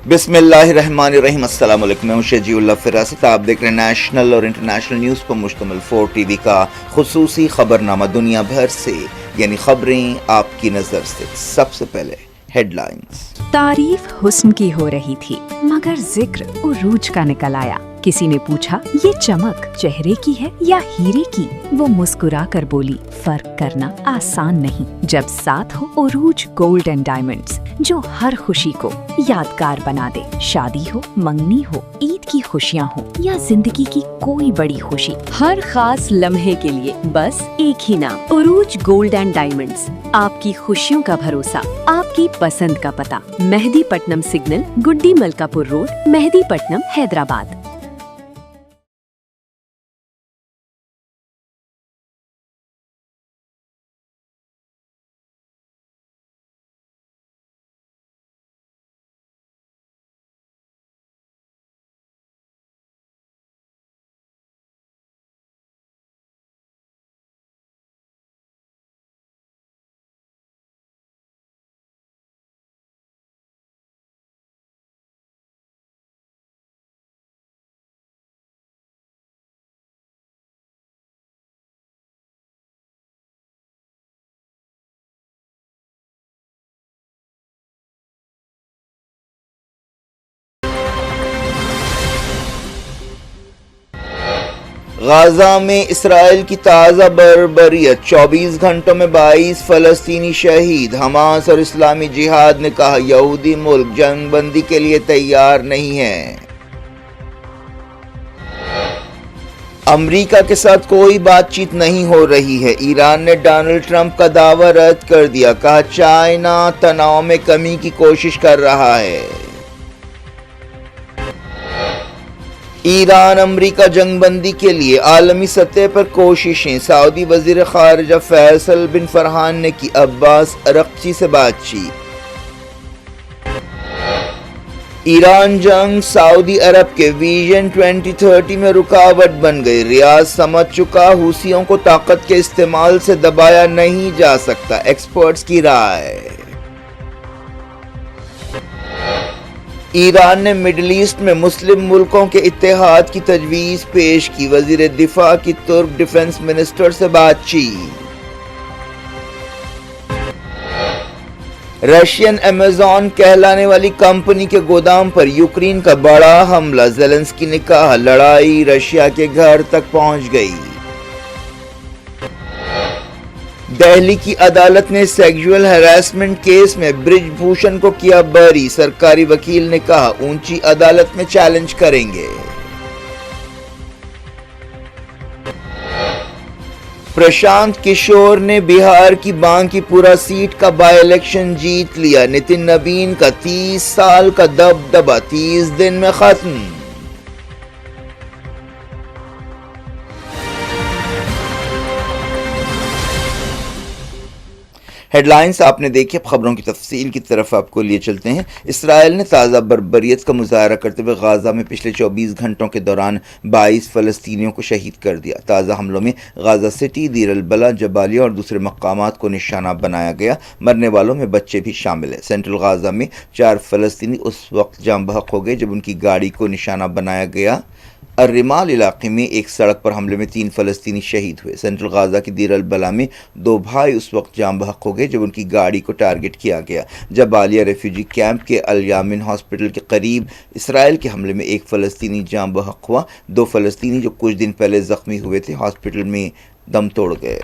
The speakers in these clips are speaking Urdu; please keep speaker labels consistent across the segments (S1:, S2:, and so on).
S1: بسم اللہ الرحمن الرحیم۔ السلام علیکم، میں ہوں شجیع اللہ فراست۔ آپ دیکھ رہے ہیں نیشنل اور انٹرنیشنل نیوز پر مشتمل 4 ٹی وی کا خصوصی خبرنامہ دنیا بھر سے، یعنی خبریں آپ کی نظر سے۔ سب سے پہلے ہیڈ لائنز۔
S2: تعریف حسن کی ہو رہی تھی مگر ذکر عروج کا نکل آیا۔ کسی نے پوچھا یہ چمک چہرے کی ہے یا ہیرے کی؟ وہ مسکرا کر بولی فرق کرنا آسان نہیں جب ساتھ ہو عروج گولڈ اینڈ ڈائمنڈز، جو ہر خوشی کو یادگار بنا دے۔ شادی ہو، منگنی ہو، عید کی خوشیاں ہو یا زندگی کی کوئی بڑی خوشی، ہر خاص لمحے کے لیے بس ایک ہی نام، عروج گولڈ اینڈ ڈائمنڈز۔ آپ کی خوشیوں کا بھروسہ، آپ کی پسند کا پتہ، مہدی پٹنم سگنل، گڈی ملکا پور روڈ، مہدی پٹنم، حیدرآباد۔
S1: غزہ میں اسرائیل کی تازہ بربریت، 24 گھنٹوں میں 22 فلسطینی شہید۔ حماس اور اسلامی جہاد نے کہا یہودی ملک جنگ بندی کے لیے تیار نہیں ہے۔ امریکہ کے ساتھ کوئی بات چیت نہیں ہو رہی ہے۔ ایران نے ڈونلڈ ٹرمپ کا دعویٰ رد کر دیا، کہا چائنا تناؤ میں کمی کی کوشش کر رہا ہے۔ ایران امریکہ جنگ بندی کے لیے عالمی سطح پر کوششیں، سعودی وزیر خارجہ فیصل بن فرحان نے کی عباس عراقچی سے بات چیت۔ ایران جنگ سعودی عرب کے ویژن 2030 میں رکاوٹ بن گئی، ریاض سمجھ چکا حوثیوں کو طاقت کے استعمال سے دبایا نہیں جا سکتا، ایکسپرٹس کی رائے۔ ایران نے مڈل ایسٹ میں مسلم ملکوں کے اتحاد کی تجویز پیش کی، وزیر دفاع کی ترک ڈیفنس منسٹر سے بات چیت۔ رشین امیزون کہلانے والی کمپنی کے گودام پر یوکرین کا بڑا حملہ، زیلنسکی نے کہا لڑائی رشیا کے گھر تک پہنچ گئی۔ دہلی کی عدالت نے سیکسول ہراسمنٹ کیس میں برج بھوشن کو کیا بری، سرکاری وکیل نے کہا اونچی عدالت میں چیلنج کریں گے۔ پرشانت کشور نے بہار کی بانکی پورہ سیٹ کا بائی الیکشن جیت لیا، نتن نبین کا 30 سال کا دبدبہ 30 دن میں ختم۔ ہیڈ لائنز آپ نے دیکھی، اب خبروں کی تفصیل کی طرف آپ کو لیے چلتے ہیں۔ اسرائیل نے تازہ بربریت کا مظاہرہ کرتے ہوئے غزہ میں پچھلے 24 گھنٹوں کے دوران 22 فلسطینیوں کو شہید کر دیا۔ تازہ حملوں میں غزہ سٹی، دیر البلح، جبالیہ اور دوسرے مقامات کو نشانہ بنایا گیا۔ مرنے والوں میں بچے بھی شامل ہیں۔ سینٹرل غزہ میں 4 فلسطینی اس وقت جاں بحق ہو گئے جب ان کی گاڑی کو نشانہ بنایا گیا۔ الرمال علاقے میں ایک سڑک پر حملے میں 3 فلسطینی شہید ہوئے۔ سینٹرل غزہ کی دیر البلح میں 2 بھائی اس وقت جاں بحق ہو گئے جب ان کی گاڑی کو ٹارگٹ کیا گیا۔ جبالیہ ریفیوجی کیمپ کے الیامن ہاسپٹل کے قریب اسرائیل کے حملے میں 1 فلسطینی جاں بحق ہوا۔ 2 فلسطینی جو کچھ دن پہلے زخمی ہوئے تھے ہاسپٹل میں دم توڑ گئے۔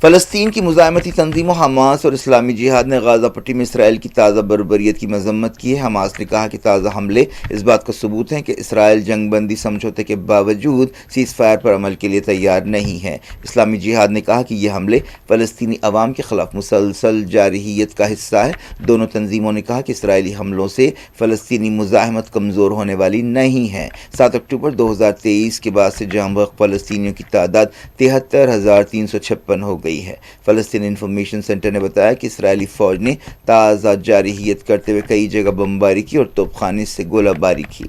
S1: فلسطین کی مزاحمتی تنظیموں حماس اور اسلامی جہاد نے غزہ پٹی میں اسرائیل کی تازہ بربریت کی مذمت کی ہے۔ حماس نے کہا کہ تازہ حملے اس بات کا ثبوت ہیں کہ اسرائیل جنگ بندی سمجھوتے کے باوجود سیز فائر پر عمل کے لیے تیار نہیں ہے۔ اسلامی جہاد نے کہا کہ یہ حملے فلسطینی عوام کے خلاف مسلسل جارحیت کا حصہ ہے۔ دونوں تنظیموں نے کہا کہ اسرائیلی حملوں سے فلسطینی مزاحمت کمزور ہونے والی نہیں ہے۔ 7 اکتوبر 2023 کے بعد سے جاں بحق فلسطینیوں کی تعداد 73,356 ہو گئی ہے۔ فلسطین انفارمیشن سینٹر نے بتایا کہ اسرائیلی فوج نے تازہ جارحیت کرتے ہوئے کئی جگہ بمباری کی اور توپ خانے سے گولہ باری کی۔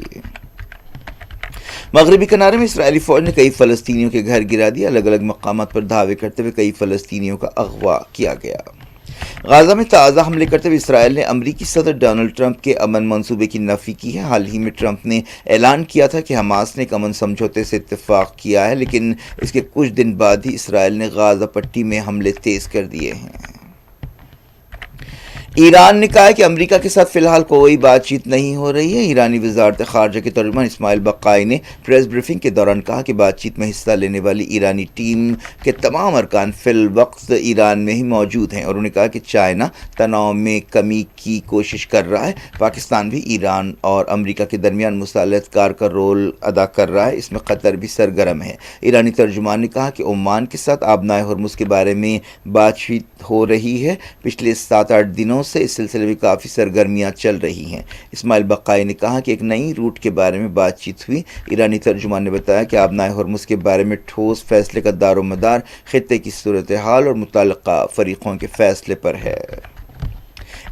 S1: مغربی کنارے میں اسرائیلی فوج نے کئی فلسطینیوں کے گھر گرا دیا۔ الگ الگ مقامات پر دھاوے کرتے ہوئے کئی فلسطینیوں کا اغوا کیا گیا۔ غازہ میں تازہ حملے کرتے ہوئے اسرائیل نے امریکی صدر ڈونلڈ ٹرمپ کے امن منصوبے کی نفی کی ہے۔ حال ہی میں ٹرمپ نے اعلان کیا تھا کہ حماس نے ایک امن سمجھوتے سے اتفاق کیا ہے، لیکن اس کے کچھ دن بعد ہی اسرائیل نے غازہ پٹی میں حملے تیز کر دیے ہیں۔ ایران نے کہا ہے کہ امریکہ کے ساتھ فی الحال کوئی بات چیت نہیں ہو رہی ہے۔ ایرانی وزارت خارجہ کے ترجمان اسماعیل بقائی نے پریس بریفنگ کے دوران کہا کہ بات چیت میں حصہ لینے والی ایرانی ٹیم کے تمام ارکان فی الوقت ایران میں ہی موجود ہیں، اور انہوں نے کہا کہ چائنا تناؤ میں کمی کی کوشش کر رہا ہے، پاکستان بھی ایران اور امریکہ کے درمیان مصالحت کار کا رول ادا کر رہا ہے، اس میں قطر بھی سرگرم ہے۔ ایرانی ترجمان نے کہا کہ عمان کے ساتھ آبنائے ہرمز کے بارے میں بات چیت ہو رہی ہے، پچھلے 7-8 دنوں سے اس سلسلے میں کافی سرگرمیاں چل رہی ہیں۔ اسماعیل بقائی نے کہا کہ ایک نئی روٹ کے بارے میں بات چیت ہوئی۔ ایرانی ترجمان نے بتایا کہ آبنائے ہرمز کے بارے میں ٹھوس فیصلے کا دار و مدار خطے کی صورتحال اور متعلقہ فریقوں کے فیصلے پر ہے۔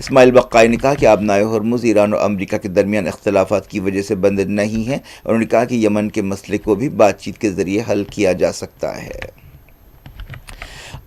S1: اسماعیل بقائی نے کہا کہ آبنائے ہرمز ایران اور امریکہ کے درمیان اختلافات کی وجہ سے بند نہیں ہے، اور انہوں نے کہا کہ یمن کے مسئلے کو بھی بات چیت کے ذریعے حل کیا جا سکتا ہے۔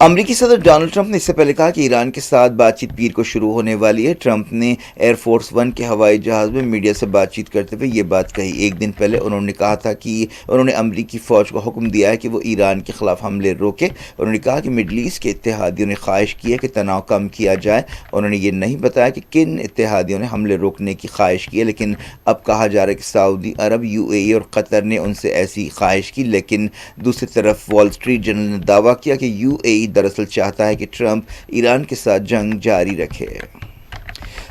S1: امریکی صدر ڈونلڈ ٹرمپ نے اس سے پہلے کہا کہ ایران کے ساتھ بات چیت پیر کو شروع ہونے والی ہے۔ ٹرمپ نے ایئر فورس ون کے ہوائی جہاز میں میڈیا سے بات چیت کرتے ہوئے یہ بات کہی۔ ایک دن پہلے انہوں نے کہا تھا کہ انہوں نے امریکی فوج کو حکم دیا ہے کہ وہ ایران کے خلاف حملے روکے۔ انہوں نے کہا کہ مڈل ایسٹ کے اتحادیوں نے خواہش کی ہے کہ تناؤ کم کیا جائے۔ انہوں نے یہ نہیں بتایا کہ کن اتحادیوں نے حملے روکنے کی خواہش کی ہے، لیکن اب کہا جا رہا ہے کہ سعودی عرب، UAE اور قطر نے ان سے ایسی خواہش کی، لیکن دوسری طرف وال اسٹریٹ جرنل نے دعویٰ کیا کہ UAE دراصل چاہتا ہے کہ ٹرمپ ایران کے ساتھ جنگ جاری رکھے۔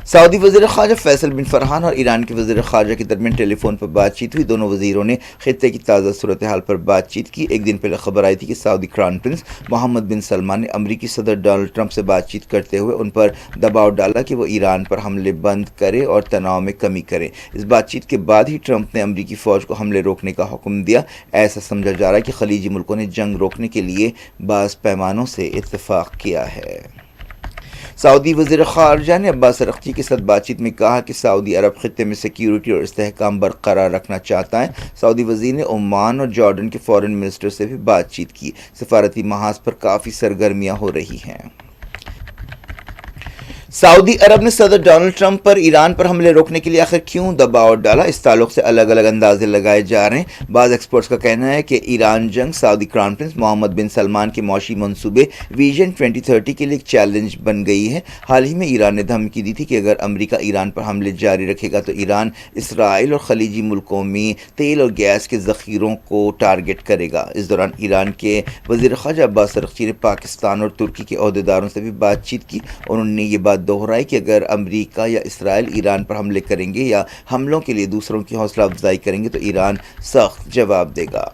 S1: سعودی وزیر خارجہ فیصل بن فرحان اور ایران کے وزیر خارجہ کے درمیان ٹیلی فون پر بات چیت ہوئی۔ دونوں وزیروں نے خطے کی تازہ صورتحال پر بات چیت کی۔ ایک دن پہلے خبر آئی تھی کہ سعودی کراؤن پرنس محمد بن سلمان نے امریکی صدر ڈونلڈ ٹرمپ سے بات چیت کرتے ہوئے ان پر دباؤ ڈالا کہ وہ ایران پر حملے بند کرے اور تناؤ میں کمی کرے۔ اس بات چیت کے بعد ہی ٹرمپ نے امریکی فوج کو حملے روکنے کا حکم دیا۔ ایسا سمجھا جا رہا ہے کہ خلیجی ملکوں نے جنگ روکنے کے لیے بعض پیمانوں سے اتفاق کیا ہے۔ سعودی وزیر خارجہ نے عباس ارغچی کے ساتھ بات چیت میں کہا کہ سعودی عرب خطے میں سیکیورٹی اور استحکام برقرار رکھنا چاہتا ہے۔ سعودی وزیر نے عمان اور جارڈن کے فارن منسٹر سے بھی بات چیت کی۔ سفارتی محاذ پر کافی سرگرمیاں ہو رہی ہیں۔ سعودی عرب نے صدر ڈونلڈ ٹرمپ پر ایران پر حملے روکنے کے لیے آخر کیوں دباؤ ڈالا؟ اس تعلق سے الگ الگ اندازے لگائے جا رہے ہیں۔ بعض ایکسپرٹس کا کہنا ہے کہ ایران جنگ سعودی کراؤن پرنس محمد بن سلمان کے معاشی منصوبے ویژن 2030 کے لیے ایک چیلنج بن گئی ہے۔ حال ہی میں ایران نے دھمکی دی تھی کہ اگر امریکہ ایران پر حملے جاری رکھے گا تو ایران اسرائیل اور خلیجی ملکوں میں تیل اور گیس کے ذخیروں کو ٹارگٹ کرے گا۔ اس دوران ایران کے وزیر خارجہ عباس ارغچی نے پاکستان اور ترکی کے عہدیداروں سے بھی بات چیت کی۔ انہوں نے یہ بات دہرائی کہ اگر امریکہ یا اسرائیل ایران پر حملے کریں گے یا حملوں کے لیے دوسروں کی حوصلہ افزائی کریں گے تو ایران سخت جواب دے گا۔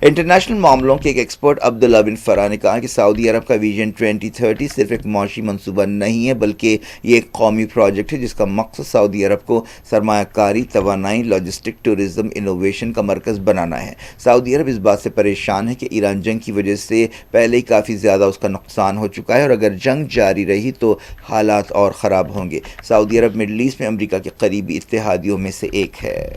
S1: انٹرنیشنل معاملوں کے ایک ایکسپرٹ عبداللہ بن فرح نے کہا کہ سعودی عرب کا ویژن 2030 صرف ایک معاشی منصوبہ نہیں ہے، بلکہ یہ ایک قومی پروجیکٹ ہے جس کا مقصد سعودی عرب کو سرمایہ کاری، توانائی، لاجسٹک، ٹورزم، انوویشن کا مرکز بنانا ہے۔ سعودی عرب اس بات سے پریشان ہے کہ ایران جنگ کی وجہ سے پہلے ہی کافی زیادہ اس کا نقصان ہو چکا ہے، اور اگر جنگ جاری رہی تو حالات اور خراب ہوں گے۔ سعودی عرب مڈل ایسٹ میں امریکہ کے قریبی اتحادیوں میں سے ایک ہے۔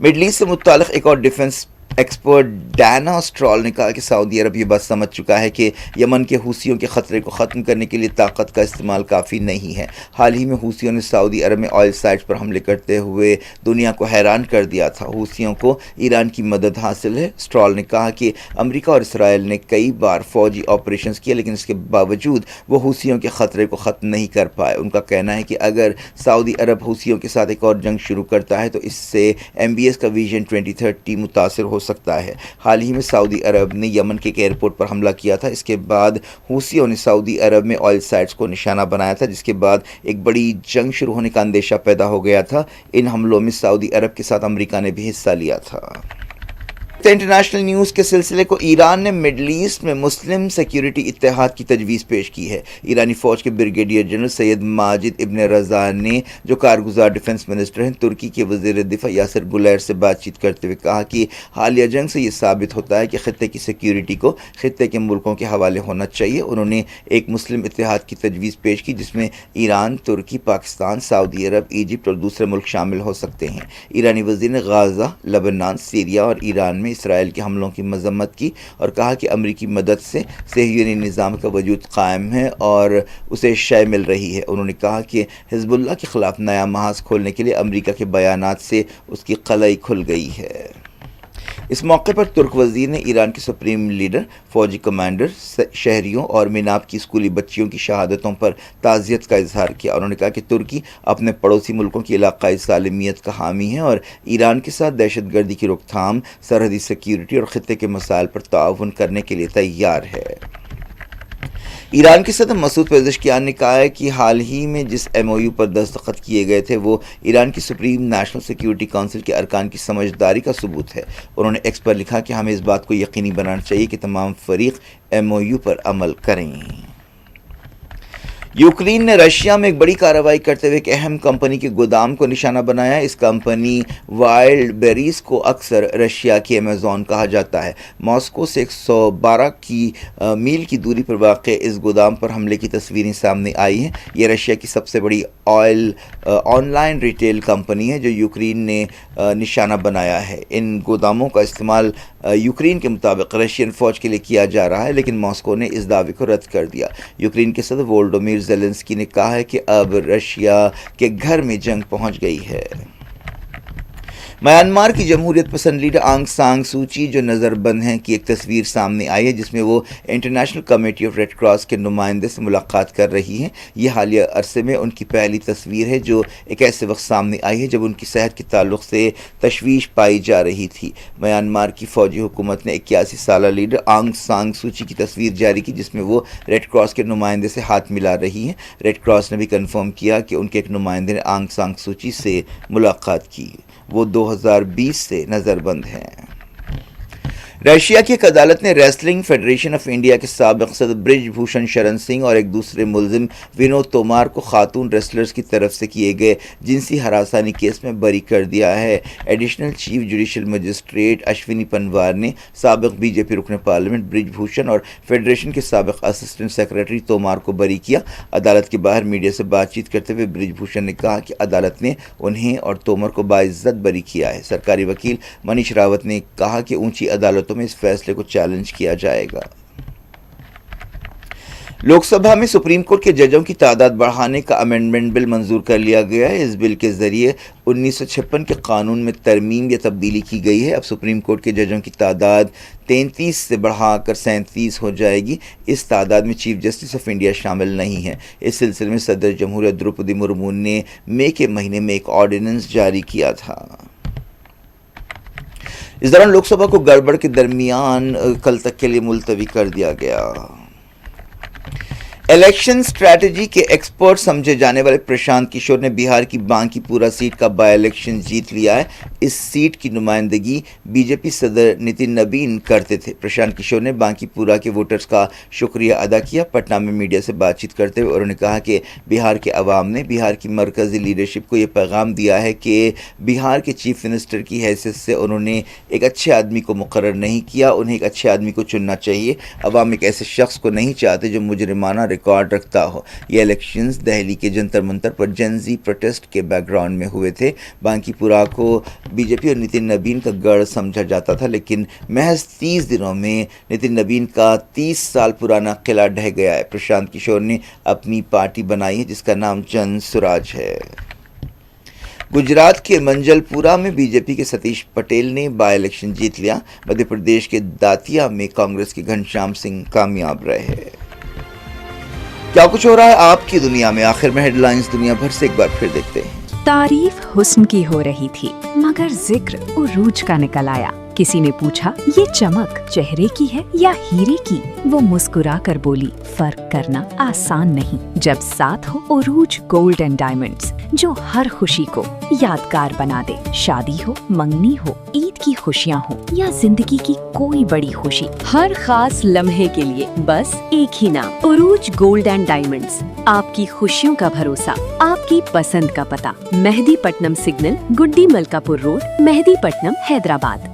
S1: مڈل ایسٹ سے متعلق ایک اور ڈیفنس ایکسپرٹ ڈانا اسٹرال نے کہا کہ سعودی عرب یہ بات سمجھ چکا ہے کہ یمن کے حوثیوں کے خطرے کو ختم کرنے کے لیے طاقت کا استعمال کافی نہیں ہے۔ حال ہی میں حوثیوں نے سعودی عرب میں آئل سائٹس پر حملے کرتے ہوئے دنیا کو حیران کر دیا تھا۔ حوثیوں کو ایران کی مدد حاصل ہے۔ اسٹرال نے کہا کہ امریکہ اور اسرائیل نے کئی بار فوجی آپریشنز کیے، لیکن اس کے باوجود وہ حوثیوں کے خطرے کو ختم نہیں کر پائے۔ ان کا کہنا ہے کہ اگر سعودی عرب حوثیوں کے ساتھ ایک اور جنگ شروع کرتا ہے تو اس سے MBS کا ویژن 2030 متاثر ہو سکتا ہے۔ حال ہی میں سعودی عرب نے یمن کے ایک ایئرپورٹ پر حملہ کیا تھا۔ اس کے بعد حوثیوں نے سعودی عرب میں آئل سائٹس کو نشانہ بنایا تھا، جس کے بعد ایک بڑی جنگ شروع ہونے کا اندیشہ پیدا ہو گیا تھا۔ ان حملوں میں سعودی عرب کے ساتھ امریکہ نے بھی حصہ لیا تھا۔ انٹرنیشنل نیوز کے سلسلے کو ایران نے مڈل ایسٹ میں مسلم سیکیورٹی اتحاد کی تجویز پیش کی ہے۔ ایرانی فوج کے بریگیڈیئر جنرل سید ماجد ابن رضا نے، جو کارگزار ڈیفنس منسٹر ہیں، ترکی کے وزیر دفاع یاسر گلیر سے بات چیت کرتے ہوئے کہا کہ حالیہ جنگ سے یہ ثابت ہوتا ہے کہ خطے کی سیکیورٹی کو خطے کے ملکوں کے حوالے ہونا چاہیے۔ انہوں نے ایک مسلم اتحاد کی تجویز پیش کی جس میں ایران، ترکی، پاکستان، سعودی عرب، ایجپٹ اور دوسرے ملک شامل ہو سکتے ہیں۔ ایرانی وزیر نے غزہ، لبنان، سیریا اور ایران میں میں اسرائیل کے حملوں کی مذمت کی اور کہا کہ امریکی مدد سے صہیونی نظام کا وجود قائم ہے اور اسے شے مل رہی ہے۔ انہوں نے کہا کہ حزب اللہ کے خلاف نیا محاذ کھولنے کے لیے امریکہ کے بیانات سے اس کی قلعی کھل گئی ہے۔ اس موقع پر ترک وزیر نے ایران کے سپریم لیڈر، فوجی کمانڈر، شہریوں اور میناب کی اسکولی بچیوں کی شہادتوں پر تعزیت کا اظہار کیا۔ انہوں نے کہا کہ ترکی اپنے پڑوسی ملکوں کی علاقائی سالمیت کا حامی ہے اور ایران کے ساتھ دہشت گردی کی روک تھام، سرحدی سیکیورٹی اور خطے کے مسائل پر تعاون کرنے کے لیے تیار ہے۔ ایران کے صدر مسعود پزشکیان نے کہا ہے کہ حال ہی میں جس ایم او یو پر دستخط کیے گئے تھے وہ ایران کی سپریم نیشنل سیکیورٹی کونسل کے ارکان کی سمجھداری کا ثبوت ہے۔ انہوں نے ایکس پر لکھا کہ ہمیں اس بات کو یقینی بنانا چاہیے کہ تمام فریق ایم او یو پر عمل کریں۔ یوکرین نے رشیا میں ایک بڑی کارروائی کرتے ہوئے ایک اہم کمپنی کے گودام کو نشانہ بنایا۔ اس کمپنی وائلڈ بیریز کو اکثر رشیا کی امیزون کہا جاتا ہے۔ ماسکو سے 112 میل کی دوری پر واقع اس گودام پر حملے کی تصویریں سامنے آئی ہیں۔ یہ رشیا کی سب سے بڑی آن لائن ریٹیل کمپنی ہے جو یوکرین نے نشانہ بنایا ہے۔ ان گوداموں کا استعمال یوکرین کے مطابق رشین فوج کے لیے کیا جا رہا ہے، لیکن ماسکو نے اس دعوے کو رد کر دیا۔ یوکرین کے صدر وولڈومیر زیلنسکی نے کہا ہے کہ اب رشیا کے گھر میں جنگ پہنچ گئی ہے۔ میانمار کی جمہوریت پسند لیڈر آنگ سان سو چی جو نظر بند ہیں کی ایک تصویر سامنے آئی ہے جس میں وہ international committee of red cross کے نمائندے سے ملاقات کر رہی ہیں۔ یہ حالیہ عرصے میں ان کی پہلی تصویر ہے جو ایک ایسے وقت سامنے آئی ہے جب ان کی صحت کے تعلق سے تشویش پائی جا رہی تھی۔ میانمار کی فوجی حکومت نے 81 سالہ لیڈر آنگ سان سو چی کی تصویر جاری کی جس میں وہ ریڈ کراس کے نمائندے سے ہاتھ ملا رہی ہیں۔ ریڈ کراس نے بھی کنفرم کیا کہ ان کے ایک نمائندے نے آنگ سان سو چی سے ملاقات کی۔ وہ 2020 سے نظر بند ہیں۔ رشیا کی ایک عدالت نے ریسلنگ فیڈریشن آف انڈیا کے سابق صدر برج بھوشن شرن سنگھ اور ایک دوسرے ملزم ونود تومار کو خاتون ریسلرز کی طرف سے کیے گئے جنسی ہراسانی کیس میں بری کر دیا ہے۔ Additional chief judicial magistrate Ashwini Panwar نے سابق بی جے پی رکن پارلیمنٹ برج بھوشن اور فیڈریشن کے سابق اسسٹنٹ سیکرٹری تومار کو بری کیا۔ عدالت کے باہر میڈیا سے بات چیت کرتے ہوئے برج بھوشن نے کہا کہ عدالت نے انہیں اور تومر کو باعزت بری کیا ہے۔ سرکاری وکیل منیش راوت نے کہا کہ اونچی عدالتوں میں اس فیصلے کو چیلنج کیا جائے گا۔ لوک سبھا میں سپریم کورٹ کے ججوں کی تعداد بڑھانے کا امینڈمنٹ بل منظور کر لیا گیا ہے۔ اس بل کے ذریعے 1956 کے قانون میں ترمیم یا تبدیلی کی گئی ہے۔ اب سپریم کورٹ کے ججوں کی تعداد 33 سے بڑھا کر 37 ہو جائے گی۔ اس تعداد میں چیف جسٹس آف انڈیا شامل نہیں ہے۔ اس سلسلے میں صدر جمہوریہ دروپدی مرمو نے مئی کے مہینے میں ایک آرڈیننس جاری کیا تھا۔ اس دوران لوک سبھا کو گڑبڑ کے درمیان کل تک کے لیے ملتوی کر دیا گیا۔ الیکشن اسٹریٹجی کے ایکسپرٹ سمجھے جانے والے پرشانت کشور نے بہار کی بانکی پورہ سیٹ کا بائی الیکشن جیت لیا ہے۔ اس سیٹ کی نمائندگی بی جے پی صدر نتن نبین کرتے تھے۔ پرشانت کشور نے بانکی پورہ کے ووٹرز کا شکریہ ادا کیا۔ پٹنہ میں میڈیا سے بات چیت کرتے ہوئے انہوں نے کہا کہ بہار کے عوام نے بہار کی مرکزی لیڈرشپ کو یہ پیغام دیا ہے کہ بہار کے چیف منسٹر کی حیثیت سے انہوں نے ایک اچھے آدمی کو مقرر نہیں کیا، انہیں ایک اچھے آدمی کو چننا چاہیے۔ عوام ایک ایسے شخص کو نہیں چاہتے جو مجرمانہ ریکارڈ رکھتا ہو۔ یہ الیکشنز دہلی کے جنتر منتر پر جنزی پروٹیسٹ کے بیک گراؤنڈ میں ہوئے تھے۔ بانکی پورہ کو بی جے پی اور نتن نبین کا گڑھ سمجھا جاتا تھا، لیکن محض 30 دنوں میں نتن نبین کا 30 سال پرانا قلعہ ڈھہ گیا ہے۔ پرشانت کشور نے اپنی پارٹی بنائی ہے جس کا نام جن سوراج ہے۔ گجرات کے منجل پورہ میں بی جے پی کے ستیش پٹیل نے بائی الیکشن جیت لیا۔ مدھیہ پردیش کے داتیا میں کانگریس کے گھنشیام سنگھ کامیاب رہے۔ کیا کچھ ہو رہا ہے آپ کی دنیا میں؟ آخر میں ہیڈ لائنز دنیا بھر سے ایک بار پھر دیکھتے ہیں۔
S2: تعریف حسن کی ہو رہی تھی مگر ذکر عروج کا نکل آیا۔ کسی نے پوچھا یہ چمک چہرے کی ہے یا ہیرے کی؟ وہ مسکرا کر بولی فرق کرنا آسان نہیں جب ساتھ ہو عروج گولڈ اینڈ ڈائمنڈز جو ہر خوشی کو یادگار بنا دے۔ شادی ہو، منگنی ہو، عید کی خوشیاں ہو یا زندگی کی کوئی بڑی خوشی، ہر خاص لمحے کے لیے بس ایک ہی نام، عروج گولڈ اینڈ ڈائمنڈز۔ آپ کی خوشیوں کا بھروسہ، آپ کی پسند کا پتہ، مہدی پٹنم سگنل، گڈی ملکا پور روڈ، مہدی پٹنم، حیدرآباد۔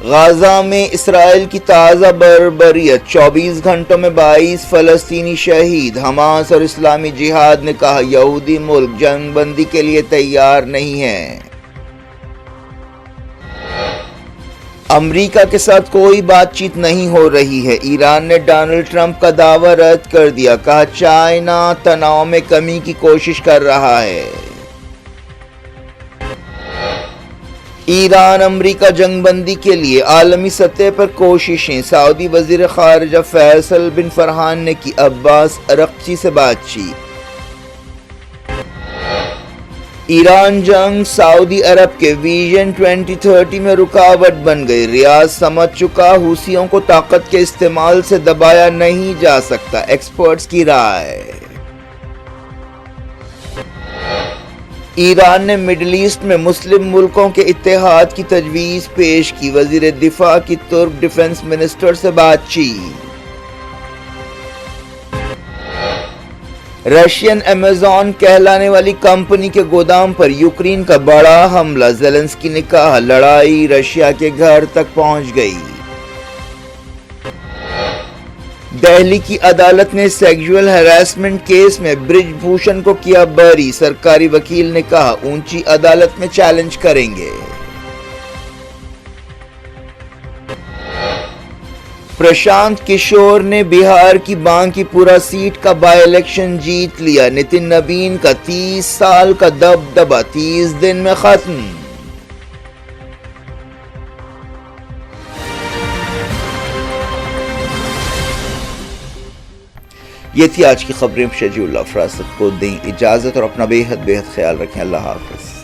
S1: غازہ میں اسرائیل کی تازہ بربریت، 24 گھنٹوں میں 22 فلسطینی شہید۔ حماس اور اسلامی جہاد نے کہا یہودی ملک جنگ بندی کے لیے تیار نہیں ہے۔ امریکہ کے ساتھ کوئی بات چیت نہیں ہو رہی ہے، ایران نے ڈونلڈ ٹرمپ کا دعویٰ رد کر دیا، کہا چائنا تناؤ میں کمی کی کوشش کر رہا ہے۔ ایران امریکہ جنگ بندی کے لیے عالمی سطح پر کوششیں، سعودی وزیر خارجہ فیصل بن فرحان نے کی عباس ارغچی سے بات چیت۔ ایران جنگ سعودی عرب کے ویژن 2030 میں رکاوٹ بن گئی، ریاض سمجھ چکا حوثیوں کو طاقت کے استعمال سے دبایا نہیں جا سکتا، ایکسپرٹس کی رائے۔ ایران نے مڈل ایسٹ میں مسلم ملکوں کے اتحاد کی تجویز پیش کی، وزیر دفاع کی ترک ڈیفنس منسٹر سے بات چیت۔ رشین امیزون کہلانے والی کمپنی کے گودام پر یوکرین کا بڑا حملہ، زیلنسکی نے کہا لڑائی رشیا کے گھر تک پہنچ گئی۔ دہلی کی عدالت نے سیکسول ہراسمنٹ کیس میں برج بھوشن کو کیا بری، سرکاری وکیل نے کہا اونچی عدالت میں چیلنج کریں گے۔ پرشانت کشور نے بہار کی بانکی پورہ سیٹ کا بائی الیکشن جیت لیا، نتن نبین کا 30 سال کا دبدبہ 30 دن میں ختم۔ یہ تھی آج کی خبریں، شجی اللہ فراست کو دیں اجازت اور اپنا بے حد خیال رکھیں۔ اللہ حافظ۔